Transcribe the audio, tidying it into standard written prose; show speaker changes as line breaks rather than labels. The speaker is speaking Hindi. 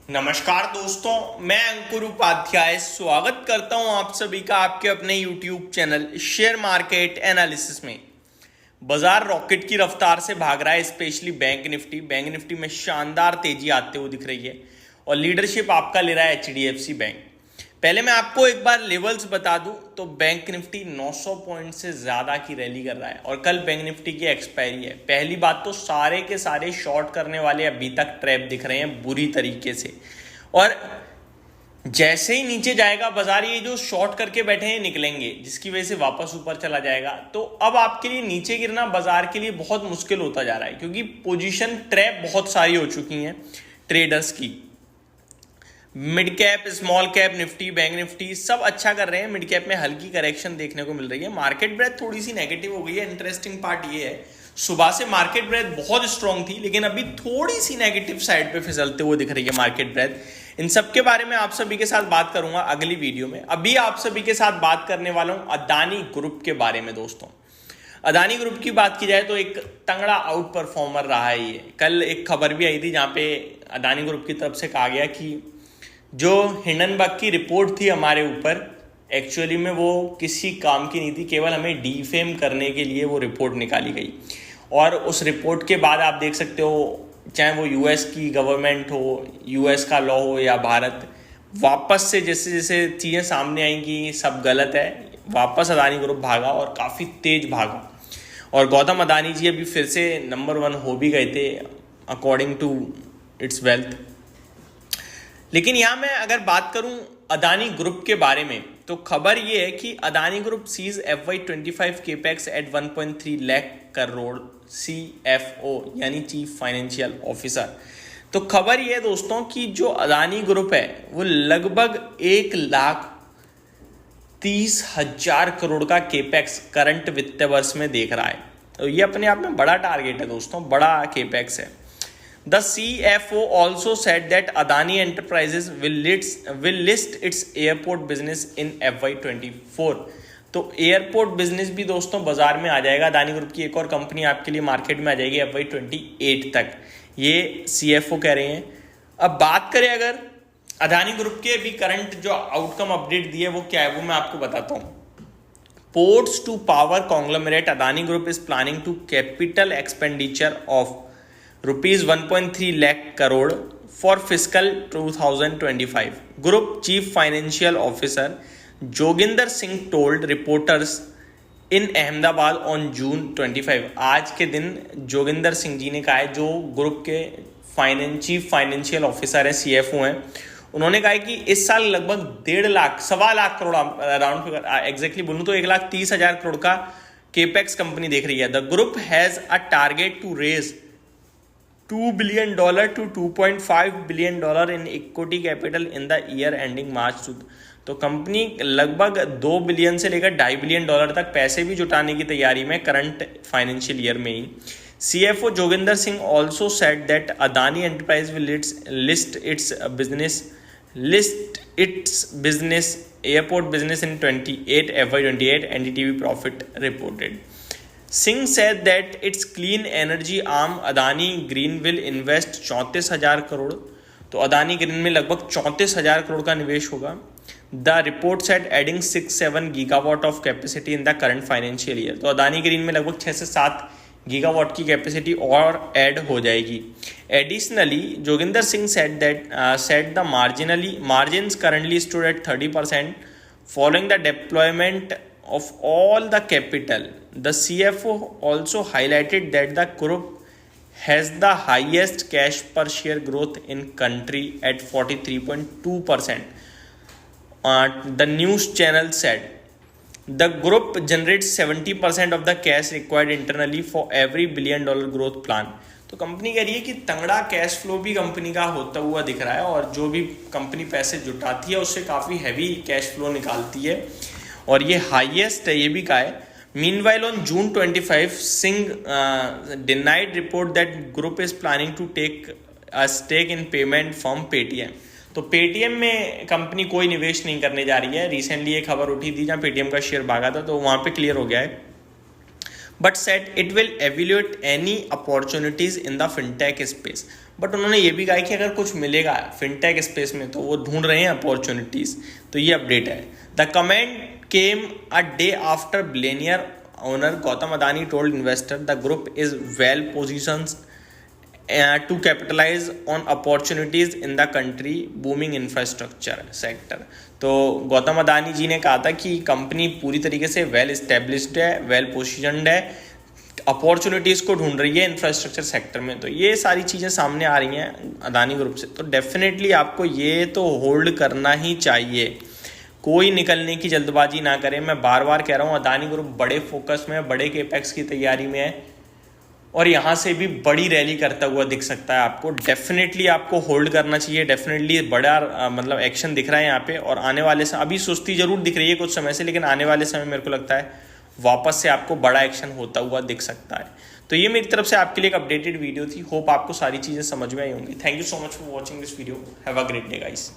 नमस्कार दोस्तों, मैं अंकुर उपाध्याय स्वागत करता हूं आप सभी का आपके अपने YouTube channel share market analysis में। बाजार रॉकेट की रफ्तार से भाग रहा है, स्पेशली बैंक निफ्टी में शानदार तेजी आते हुए दिख रही है और लीडरशिप आपका ले रहा है HDFC बैंक। पहले मैं आपको एक बार लेवल्स बता दूं तो बैंक निफ्टी 900 पॉइंट से ज्यादा की रैली कर रहा है और कल बैंक निफ्टी की एक्सपायरी है। पहली बात तो सारे के सारे शॉर्ट करने वाले अभी तक ट्रैप दिख रहे हैं बुरी तरीके से, और जैसे ही नीचे जाएगा बाजार, ये जो शॉर्ट करके बैठे हैं निकलेंगे, जिसकी वजह से वापस ऊपर चला जाएगा। तो अब आपके लिए नीचे गिरना बाजार के लिए बहुत मुश्किल होता जा रहा है, क्योंकि पोजीशन ट्रैप बहुत सारी हो चुकी हैं ट्रेडर्स की। Mid cap, small cap Nifty, bank Nifty सब अच्छा कर रहे हैं। मिड कैप में हल्की करेक्शन देखने को मिल रही है। मार्केट ब्रेथ थोड़ी सी नेगेटिव हो गई है। इंटरेस्टिंग पार्ट ये है, सुबह से मार्केट ब्रेथ बहुत स्ट्रांग थी, लेकिन अभी थोड़ी सी नेगेटिव साइड पे फिसलते हुए दिख रही है मार्केट ब्रेथ। इन सब के बारे में आप सभी के साथ बात करूंगा अगली वीडियो में। अभी आप सभी के साथ बात करने वाला हूं अदानी ग्रुप के बारे में। दोस्तों, अदानी ग्रुप की बात की जाए तो एक तंगड़ा आउट परफॉर्मर रहा है ये। कल एक खबर भी आई थी जहां पे अदानी ग्रुप की तरफ से कहा गया कि जो हिंडनबर्ग की रिपोर्ट थी हमारे ऊपर, एक्चुअली में वो किसी काम की नहीं थी, केवल हमें डीफेम करने के लिए वो रिपोर्ट निकाली गई। और उस रिपोर्ट के बाद आप देख सकते हो, चाहे वो यूएस की गवर्नमेंट हो, यूएस का लॉ हो या भारत, वापस से जैसे जैसे चीज़ें सामने आएंगी सब गलत है, वापस अदानी ग्रुप भागा और काफ़ी तेज भागा। और गौतम अदानी जी अभी फिर से नंबर 1 हो भी गए थे अकॉर्डिंग टू इट्स वेल्थ। लेकिन यहाँ मैं अगर बात करूं अदानी ग्रुप के बारे में, तो खबर ये है कि Adani group sees FY25 capex at 1.3 lakh crore, CFO यानी चीफ फाइनेंशियल ऑफिसर। तो खबर ये है दोस्तों कि जो अदानी ग्रुप है वो लगभग 1,30,000 करोड़ का केपेक्स करंट वित्त वर्ष में देख रहा है। तो ये अपने आप में बड़ा टारगेट है दोस्तों, बड़ा केपेक्स है। The CFO also said that Adani Enterprises will list its airport business in FY24। तो एयरपोर्ट बिजनेस भी दोस्तों बाजार में आ जाएगा। अदानी ग्रुप की एक और कंपनी आपके लिए मार्केट में आ जाएगी FY28 तक, ये CFO कह रहे हैं। अब बात करें अगर अदानी ग्रुप के भी करंट जो आउटकम अपडेट दिए वो क्या है, वो मैं आपको बताता हूँ। Ports to power conglomerate Adani group is planning to capital expenditure of rupees 1.3 lakh crore for fiscal 2025। Group chief financial officer Joginder Singh told reporters in Ahmedabad on June 25। आज के दिन जोगिंदर सिंह जी ने कहा है, जो ग्रुप के चीफ फाइनेंशियल ऑफिसर है, CFO हैं, उन्होंने कहा है कि इस साल लगभग 1.5 lakh, 1.25 lakh crore, around figure exactly बोलूं तो 1,30,000 करोड़ का केपेक्स कंपनी देख रही है। The group has a target to raise $2 billion to $2.5 billion in equity capital in the year ending March। तो कंपनी लगभग 2 बिलियन से लेकर $2.5 बिलियन तक पैसे भी जुटाने की तैयारी में करंट फाइनेंशियल ईयर में ही। CFO Joginder Singh also said that Adani enterprise will list it's business airport business in FY28 NDTV profit reported. Singh said that its clean energy arm Adani Green will invest 34,000 crore. तो अदानी ग्रीन में लगभग 34,000 करोड़ का निवेश होगा। The report said adding 6-7 gigawatt of capacity in the current financial year. तो अदानी ग्रीन में लगभग 6 से 7 गीगावाट की कैपेसिटी और ऐड हो जाएगी। Additionally Joginder Singh said the margins currently stood at 30% following the deployment of all the capital। The CFO also highlighted that the group has the highest cash per share growth in country at 43.2%। The news channel said the group generates 70% of the cash required internally for every $1 billion growth plan। तो कंपनी कह रही है कि तंगड़ा कैश फ्लो भी कंपनी का होता हुआ दिख रहा है, और जो भी कंपनी पैसे जुटाती है उससे काफ़ी हैवी कैश फ्लो निकालती है, और ये हाईएस्ट है, ये भी कहा है। Meanwhile on June 25 Singh denied report that group is planning to take a stake in payment from Paytm. तो पेटीएम में कंपनी कोई निवेश नहीं करने जा रही है। रिसेंटली एक खबर उठी थी जहाँ पेटीएम का शेयर भागा था, तो वहाँ पे क्लियर हो गया है। But set it will evaluate any opportunities in the fintech space. But उन्होंने ये भी कहा कि अगर कुछ मिलेगा फिनटेक स्पेस में तो वो ढूंढ रहे हैं अपॉर्चुनिटीज। तो ये अपडेट है। The comment came a day after billionaire owner Gautam Adani told investor the group is well positioned to capitalize on opportunities in the country booming infrastructure sector। तो गौतम अदानी जी ने कहा था कि कंपनी पूरी तरीके से वेल इस्टेब्लिश्ड है, वेल पोजिशनड है, अपॉर्चुनिटीज़ को ढूंढ रही है इंफ्रास्ट्रक्चर सेक्टर में। तो ये सारी चीज़ें सामने आ रही हैं अदानी ग्रुप से, तो डेफिनेटली आपको ये तो होल्ड करना ही चाहिए, कोई निकलने की जल्दबाजी ना करें। मैं बार बार कह रहा हूँ अदानी ग्रुप बड़े फोकस में है, बड़े केपेक्स की तैयारी में है और यहाँ से भी बड़ी रैली करता हुआ दिख सकता है आपको। डेफिनेटली आपको होल्ड करना चाहिए, डेफिनेटली बड़ा मतलब एक्शन दिख रहा है यहाँ पे। और आने वाले समय अभी सुस्ती जरूर दिख रही है कुछ समय से, लेकिन आने वाले समय मेरे को लगता है वापस से आपको बड़ा एक्शन होता हुआ दिख सकता है। तो ये मेरी तरफ से आपके लिए एक अपडेटेड वीडियो थी। होप आपको सारी चीज़ें समझ में आई होंगी। Thank you so much for watching this video. Have a great day guys.